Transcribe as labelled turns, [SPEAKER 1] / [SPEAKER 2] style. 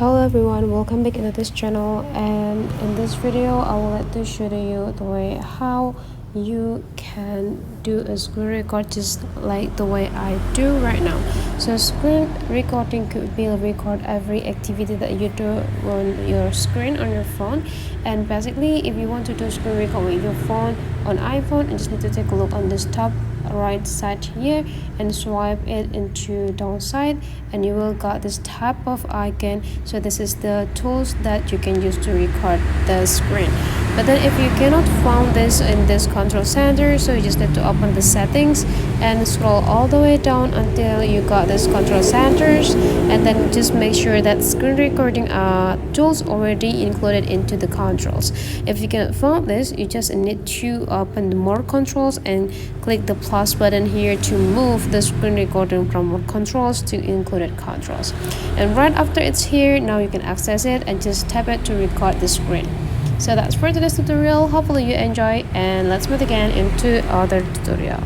[SPEAKER 1] Hello everyone, welcome back into this channel, and in this video I would like to show you the way how you can do a screen record just like the way I do right now. So screen recording could be record every activity that you do on your screen on your phone, and basically if you want to do screen record with your phone on iPhone, you just need to take a look on this top right side here and swipe it into downside, and you will got this type of icon. So this is the tools that you can use to record the screen. But then if you cannot find this in this control center, so you just need to open the settings and scroll all the way down until you got this control centers, and then just make sure that screen recording tools already included into the controls. If you cannot find this, you just need to open the more controls and click the plus button here to move the screen recording from more controls to included controls. And right after it's here, now you can access it and just tap it to record the screen. So that's for today's tutorial. Hopefully you enjoy, and let's meet again into other tutorial.